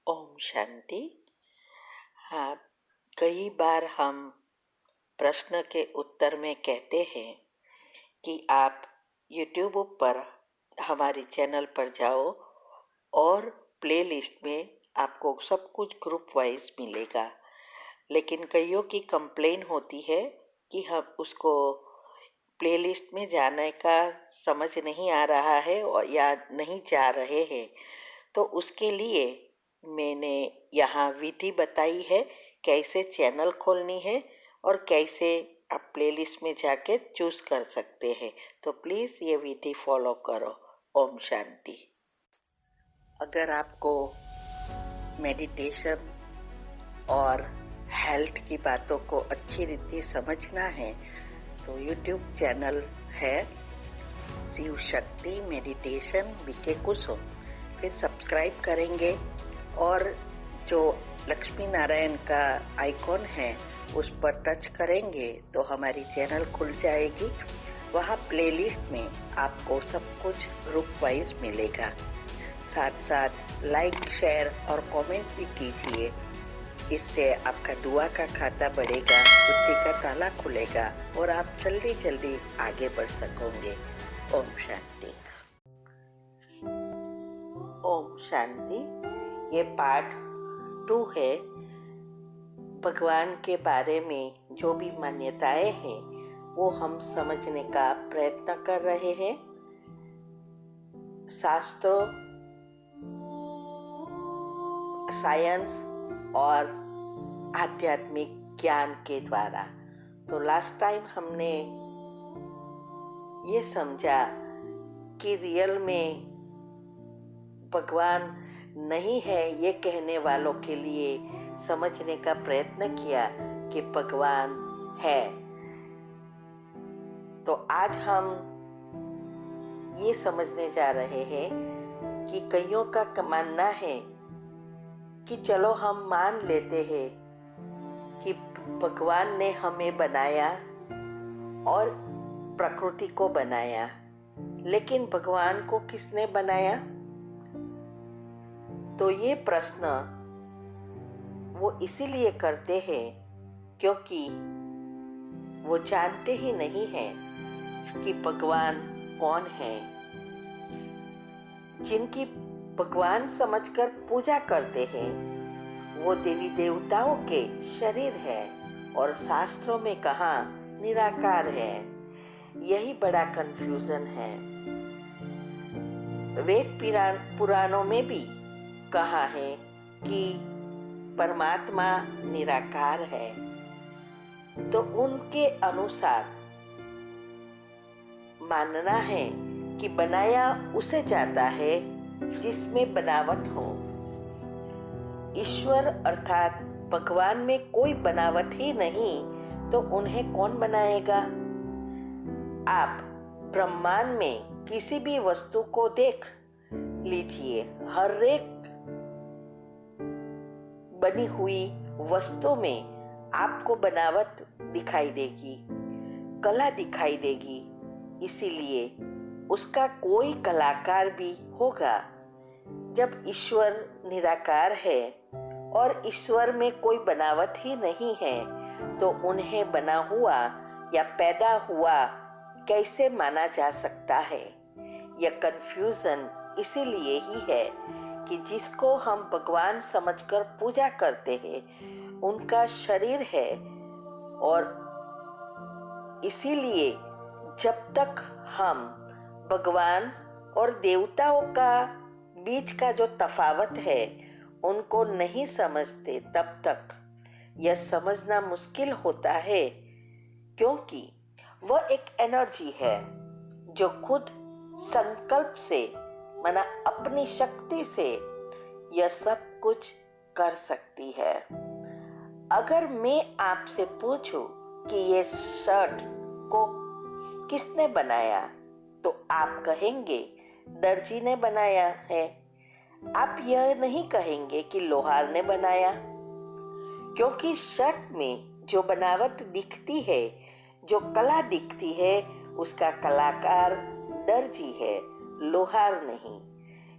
ओम शांति। हाँ, कई बार हम प्रश्न के उत्तर में कहते हैं कि आप YouTube पर हमारे चैनल पर जाओ और प्लेलिस्ट में आपको सब कुछ ग्रुप वाइज मिलेगा। लेकिन कईयों की कंप्लेन होती है कि हम उसको प्लेलिस्ट में जाने का समझ नहीं आ रहा है और या नहीं जा रहे हैं। तो उसके लिए मैंने यहाँ विधि बताई है कैसे चैनल खोलनी है और कैसे आप प्लेलिस्ट में जाके चूज़ कर सकते हैं। तो प्लीज़ ये विधि फॉलो करो। ओम शांति। अगर आपको मेडिटेशन और हेल्थ की बातों को अच्छी रीति समझना है तो यूट्यूब चैनल है शिव शक्ति मेडिटेशन बीके कुसुम। फिर सब्सक्राइब करेंगे और जो लक्ष्मी नारायण का आइकॉन है उस पर टच करेंगे तो हमारी चैनल खुल जाएगी। वहाँ प्लेलिस्ट में आपको सब कुछ ग्रुप वाइज मिलेगा। साथ साथ लाइक शेयर और कमेंट भी कीजिए। इससे आपका दुआ का खाता बढ़ेगा, बुद्धि का ताला खुलेगा और आप जल्दी जल्दी आगे बढ़ सकोगे। ओम शांति। ओम शांति। ये पार्ट 2 है। भगवान के बारे में जो भी मान्यताएं हैं वो हम समझने का प्रयत्न कर रहे हैं शास्त्रों, साइंस और आध्यात्मिक ज्ञान के द्वारा। तो लास्ट टाइम हमने ये समझा कि रियल में भगवान नहीं है ये कहने वालों के लिए समझने का प्रयत्न किया कि भगवान है। तो आज हम ये समझने जा रहे हैं कि कईयों का मानना है कि चलो हम मान लेते हैं कि भगवान ने हमें बनाया और प्रकृति को बनाया, लेकिन भगवान को किसने बनाया? तो ये प्रश्न वो इसीलिए करते हैं क्योंकि वो जानते ही नहीं हैं कि भगवान कौन है। जिनकी भगवान समझकर पूजा करते हैं वो देवी देवताओं के शरीर है और शास्त्रों में कहा निराकार है। यही बड़ा कंफ्यूजन है। वेद पुराणों में भी कहा है कि परमात्मा निराकार है। तो उनके अनुसार मानना है कि बनाया उसे जाता है जिसमें बनावट हो। ईश्वर अर्थात भगवान में कोई बनावट ही नहीं तो उन्हें कौन बनाएगा? आप ब्रह्मांड में किसी भी वस्तु को देख लीजिए, हर एक बनी हुई वस्तु में आपको बनावट दिखाई देगी, कला दिखाई देगी। इसीलिए उसका कोई कलाकार भी होगा। जब ईश्वर निराकार है और ईश्वर में कोई बनावट ही नहीं है तो उन्हें बना हुआ या पैदा हुआ कैसे माना जा सकता है? यह कंफ्यूजन इसीलिए ही है कि जिसको हम भगवान समझकर पूजा करते हैं उनका शरीर है और इसीलिए जब तक हम भगवान और देवताओं का बीच का जो तफावत है उनको नहीं समझते तब तक यह समझना मुश्किल होता है, क्योंकि वह एक एनर्जी है जो खुद संकल्प से माना अपनी शक्ति से यह सब कुछ कर सकती है। अगर मैं आपसे पूछूं कि ये शर्ट को किसने बनाया तो आप कहेंगे दर्जी ने बनाया है। आप यह नहीं कहेंगे कि लोहार ने बनाया, क्योंकि शर्ट में जो बनावट दिखती है, जो कला दिखती है, उसका कलाकार दर्जी है, लोहार नहीं।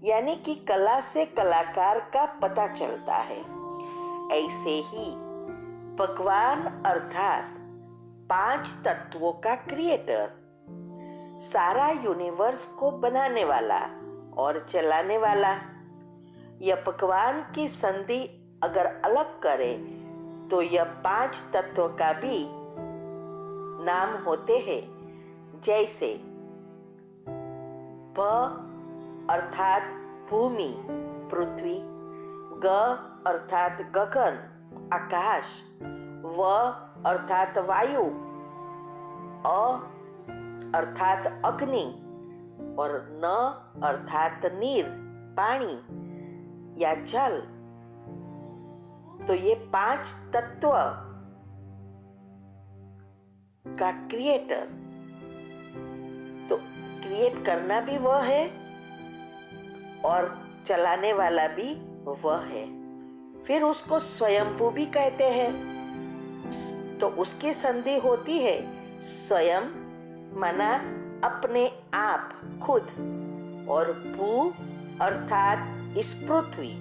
यानी कि कला से कलाकार का पता चलता है। ऐसे ही भगवान अर्थात 5 तत्वों का क्रिएटर, सारा यूनिवर्स को बनाने वाला और चलाने वाला, यह भगवान की संधि अगर अलग करे तो यह 5 तत्वों का भी नाम होते हैं। जैसे भ अर्थात भूमि पृथ्वी, ग अर्थात गगन आकाश, व अर्थात वायु, अ अर्थात अग्नि और न अर्थात नीर पानी या जल। तो ये 5 तत्व का क्रिएटर, तो क्रिएट करना भी वह है और चलाने वाला भी वह है। फिर उसको स्वयंभू भी कहते हैं। तो उसकी संधि होती है स्वयं माना अपने आप खुद, और भू अर्थात इस पृथ्वी,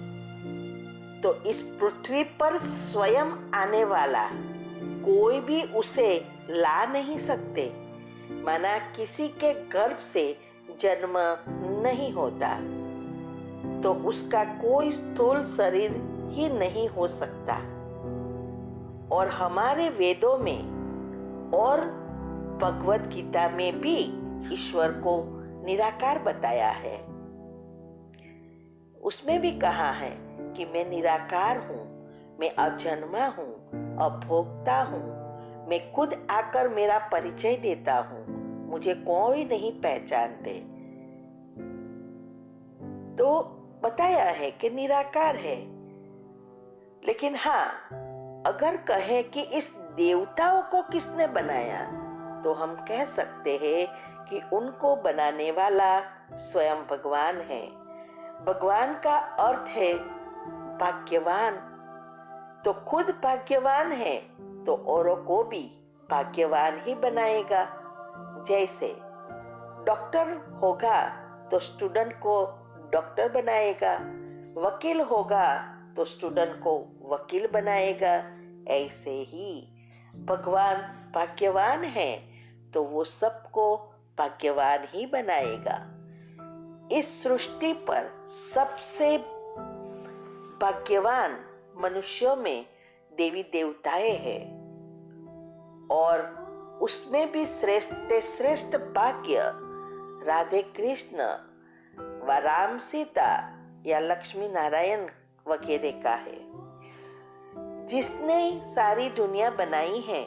तो इस पृथ्वी पर स्वयं आने वाला, कोई भी उसे ला नहीं सकते, माना किसी के गर्भ से जन्म नहीं होता, तो उसका कोई स्थूल शरीर ही नहीं हो सकता। और हमारे वेदों में और भगवत गीता में भी ईश्वर को निराकार बताया है। उसमें भी कहा है कि मैं निराकार हूँ, मैं अजन्मा हूँ, अभोक्ता हूँ, मैं खुद आकर मेरा परिचय देता हूँ, मुझे कोई नहीं पहचानते। तो बताया है कि निराकार है। लेकिन हाँ, अगर कहे कि इस देवताओं को किसने बनाया, तो हम कह सकते हैं कि उनको बनाने वाला स्वयं भगवान है। भगवान का अर्थ है भाग्यवान, तो खुद भाग्यवान है तो औरों को भी भाग्यवान ही बनाएगा। जैसे डॉक्टर होगा तो स्टूडेंट को डॉक्टर बनाएगा, वकील होगा तो स्टूडेंट को वकील बनाएगा। ऐसे ही भगवान भाग्यवान है तो वो सबको भाग्यवान ही बनाएगा। इस सृष्टि पर सबसे भाग्यवान मनुष्यों में देवी देवताएं हैं, और उसमें भी श्रेष्ठ भाग्य राधे कृष्ण व राम सीता या लक्ष्मी नारायण वगैरह का है। जिसने सारी दुनिया बनाई है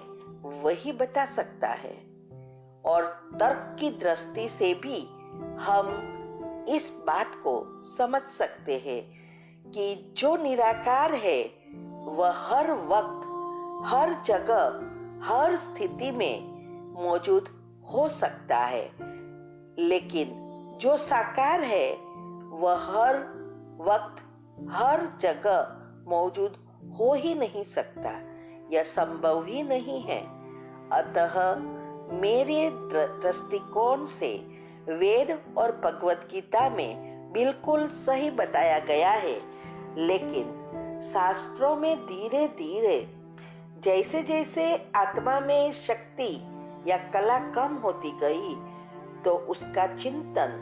वही बता सकता है, और तर्क की दृष्टि से भी हम इस बात को समझ सकते हैं कि जो निराकार है वह हर वक्त, हर जगह, हर स्थिति में मौजूद हो सकता है, लेकिन जो साकार है वह हर वक्त, हर जगह मौजूद हो ही नहीं सकता, यह संभव ही नहीं है। अतः मेरे दृष्टिकोण से वेद और भगवत गीता में बिल्कुल सही बताया गया है, लेकिन शास्त्रों में धीरे धीरे जैसे जैसे आत्मा में शक्ति या कला कम होती गई, तो उसका चिंतन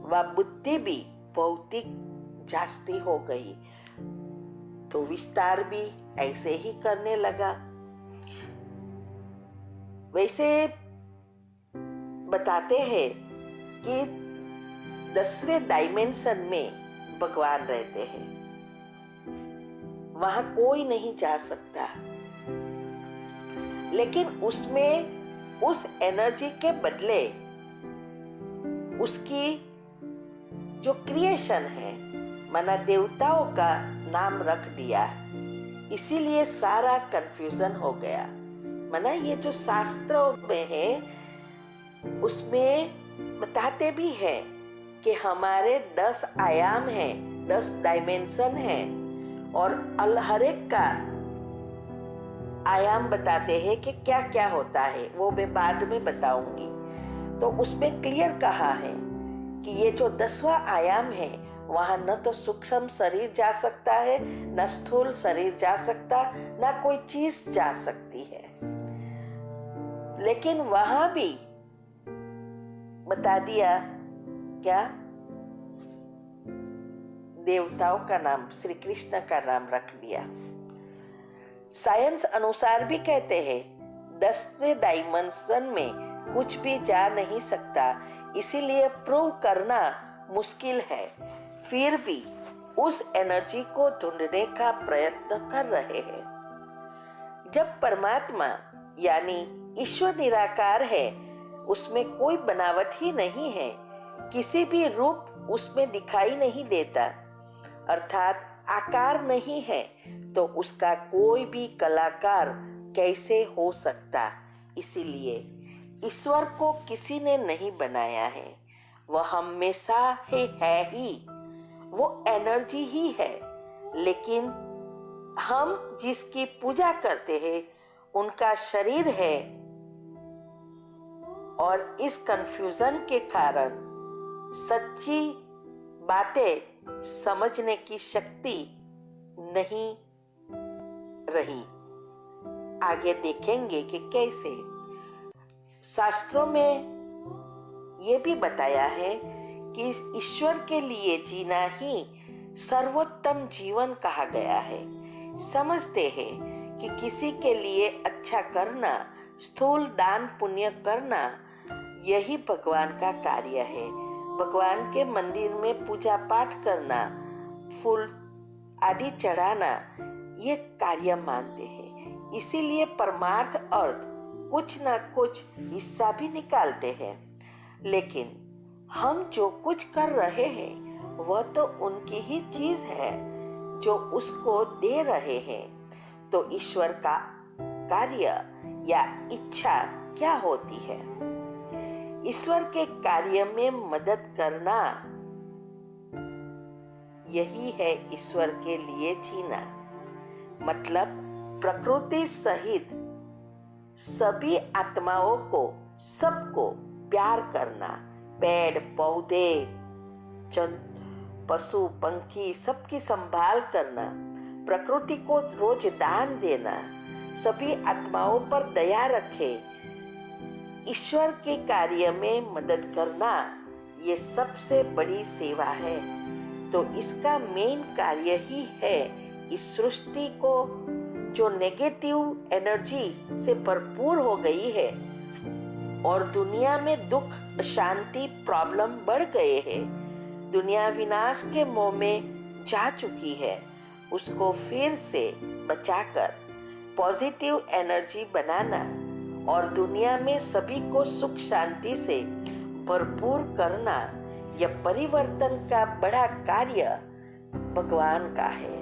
व बुद्धि भी भौतिक जास्ती हो गई, तो विस्तार भी ऐसे ही करने लगा। वैसे बताते हैं कि 10वें डायमेंशन में भगवान रहते हैं, वहां कोई नहीं जा सकता, लेकिन उसमें उस एनर्जी के बदले उसकी जो क्रिएशन है, माना देवताओं का नाम रख दिया, इसीलिए सारा कंफ्यूजन हो गया। माना ये जो शास्त्रों में है उसमें बताते भी हैं कि हमारे 10 आयाम हैं, 10 डायमेंशन हैं, और हर एक का आयाम बताते हैं कि क्या क्या होता है, वो मैं बाद में बताऊंगी। तो उसमें क्लियर कहा है कि ये जो 10वां आयाम है वहां न तो सूक्ष्म शरीर जा सकता है, न स्थूल शरीर जा सकता, न कोई चीज जा सकती है। लेकिन वहां भी बता दिया क्या, देवताओं का नाम, श्री कृष्ण का नाम रख दिया। साइंस अनुसार भी कहते हैं 10वें डायमेंशन में कुछ भी जा नहीं सकता, इसीलिए प्रूव करना मुश्किल है। फिर भी उस एनर्जी को ढूंढने का प्रयत्न कर रहे हैं। जब परमात्मा यानी ईश्वर निराकार है, उसमें कोई बनावट ही नहीं है, किसी भी रूप उसमें दिखाई नहीं देता, अर्थात आकार नहीं है, तो उसका कोई भी कलाकार कैसे हो सकता। इसीलिए ईश्वर को किसी ने नहीं बनाया है, वह हमेशा है ही, वो एनर्जी ही है। लेकिन हम जिसकी पूजा करते हैं उनका शरीर है, और इस कंफ्यूजन के कारण सच्ची बातें समझने की शक्ति नहीं रही। आगे देखेंगे कि कैसे। शास्त्रों में ये भी बताया है कि ईश्वर के लिए जीना ही सर्वोत्तम जीवन कहा गया है। समझते हैं कि किसी के लिए अच्छा करना, स्थूल दान पुण्य करना, यही भगवान का कार्य है। भगवान के मंदिर में पूजा पाठ करना, फूल आदि चढ़ाना, ये कार्य मानते हैं। इसीलिए परमार्थ अर्थ कुछ न कुछ हिस्सा भी निकालते हैं। लेकिन हम जो कुछ कर रहे हैं वह तो उनकी ही चीज है जो उसको दे रहे हैं। तो ईश्वर का कार्य या इच्छा क्या होती है? ईश्वर के कार्य में मदद करना, यही है ईश्वर के लिए जीना। मतलब प्रकृति सहित सभी आत्माओं को, सबको प्यार करना, पेड़ पौधे, पशु पंखी सबकी संभाल करना, प्रकृति को रोज दान देना, सभी आत्माओं पर दया रखे, ईश्वर के कार्य में मदद करना, ये सबसे बड़ी सेवा है। तो इसका मेन कार्य ही है इस सृष्टि को जो नेगेटिव एनर्जी से भरपूर हो गई है और दुनिया में दुख, अशांति, प्रॉब्लम बढ़ गए हैं, दुनिया विनाश के मोह में जा चुकी है, उसको फिर से बचाकर पॉजिटिव एनर्जी बनाना और दुनिया में सभी को सुख शांति से भरपूर करना, यह परिवर्तन का बड़ा कार्य भगवान का है।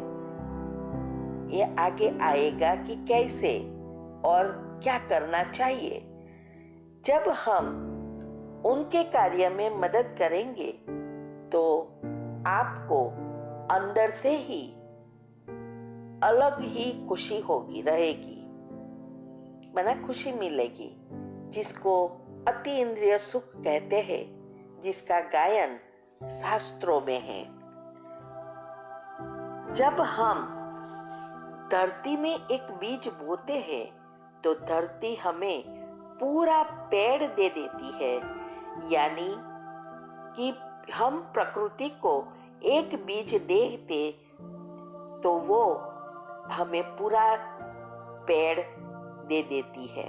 ये आगे आएगा कि कैसे और क्या करना चाहिए। जब हम उनके कार्य में मदद करेंगे तो आपको अंदर से ही अलग ही खुशी होगी, रहेगी, माना खुशी मिलेगी, जिसको अति इंद्रिय सुख कहते हैं, जिसका गायन शास्त्रों में है। जब हम धरती में एक बीज बोते हैं तो धरती हमें पूरा पेड़ दे देती है, यानी कि हम प्रकृति को एक बीज देते तो वो हमें पूरा पेड़ दे देती है।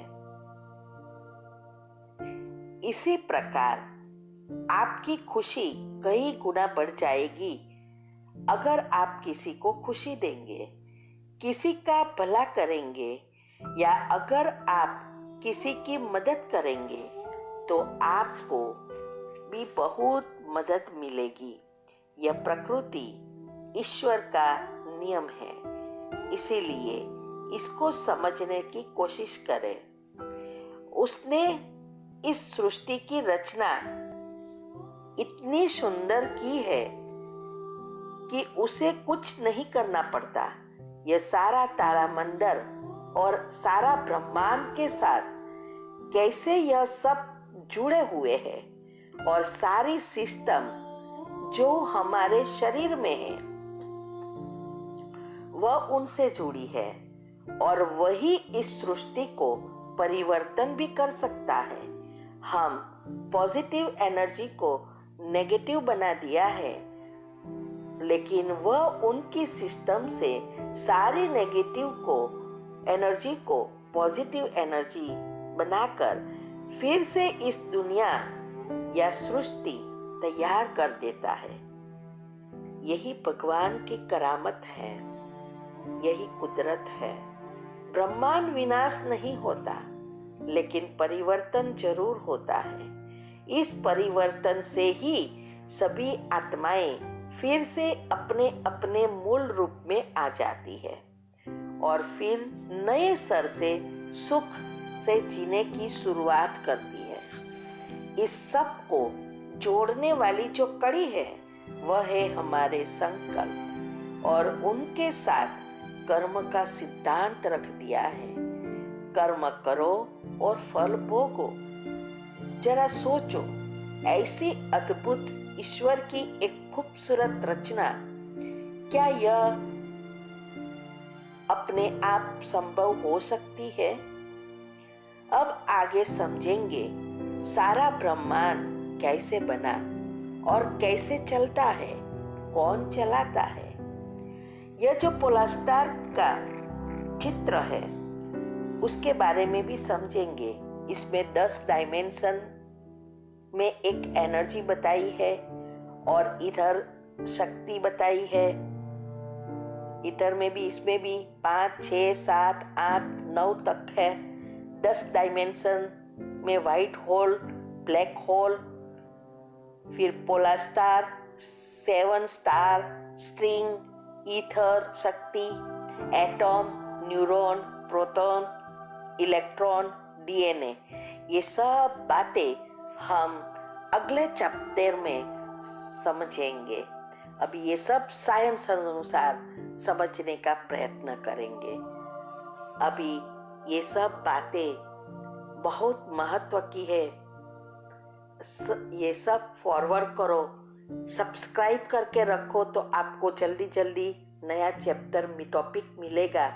इसी प्रकार आपकी खुशी कई गुना बढ़ जाएगी अगर आप किसी को खुशी देंगे, किसी का भला करेंगे, या अगर आप किसी की मदद करेंगे तो आपको भी बहुत मदद मिलेगी। यह प्रकृति ईश्वर का नियम है, इसीलिए इसको समझने की कोशिश करें। उसने इस सृष्टि की रचना इतनी सुंदर की है कि उसे कुछ नहीं करना पड़ता। यह सारा तारामंडल और सारा ब्रह्मांड के साथ कैसे यह सब जुड़े हुए हैं और सारी सिस्टम जो हमारे शरीर में है वह उनसे जुड़ी है और वही इस सृष्टि को परिवर्तन भी कर सकता है। हम पॉजिटिव एनर्जी को नेगेटिव बना दिया है, लेकिन वह उनकी सिस्टम से सारी नेगेटिव को एनर्जी को पॉजिटिव एनर्जी बनाकर फिर से इस दुनिया या सृष्टि तैयार कर देता है। यही भगवान की करामत है, यही कुदरत है। ब्रह्मांड विनाश नहीं होता, लेकिन परिवर्तन जरूर होता है। इस परिवर्तन से ही सभी आत्माएं फिर से अपने अपने मूल रूप में आ जाती है और फिर नए सर से सुख से जीने की शुरुआत करती है। इस सब को जोड़ने वाली जो कड़ी है वह है हमारे संकल्प, और उनके साथ कर्म का सिद्धांत रख दिया है। कर्म करो और फल भोगो। जरा सोचो, ऐसी अद्भुत ईश्वर की एक खूबसूरत रचना, क्या यह अपने आप संभव हो सकती है? अब आगे समझेंगे सारा ब्रह्मांड कैसे बना और कैसे चलता है, कौन चलाता है। यह जो पोलर स्टार का चित्र है उसके बारे में भी समझेंगे। इसमें 10 डायमेंशन में एक एनर्जी बताई है और इधर शक्ति बताई है। इधर में भी, इसमें भी 5, 6, 7, 8, 9 तक है। 10 डायमेंशन में व्हाइट होल, ब्लैक होल, फिर polar star, 7 star, string, ether शक्ति, atom, neuron, proton, electron, DNA. ये सब बातें हम अगले चैप्टर में समझेंगे। अभी ये सब साइंस अनुसार समझने का प्रयत्न करेंगे। अभी ये सब बातें बहुत महत्व की है। ये सब फॉरवर्ड करो, सब्सक्राइब करके रखो, तो आपको जल्दी जल्दी नया चैप्टर में टॉपिक मिलेगा।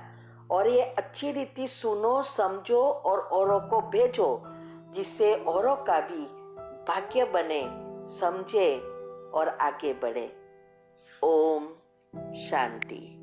और ये अच्छी रीति सुनो, समझो और औरों को भेजो, जिससे औरों का भी भाग्य बने, समझे और आगे बढ़े। ओम शांति।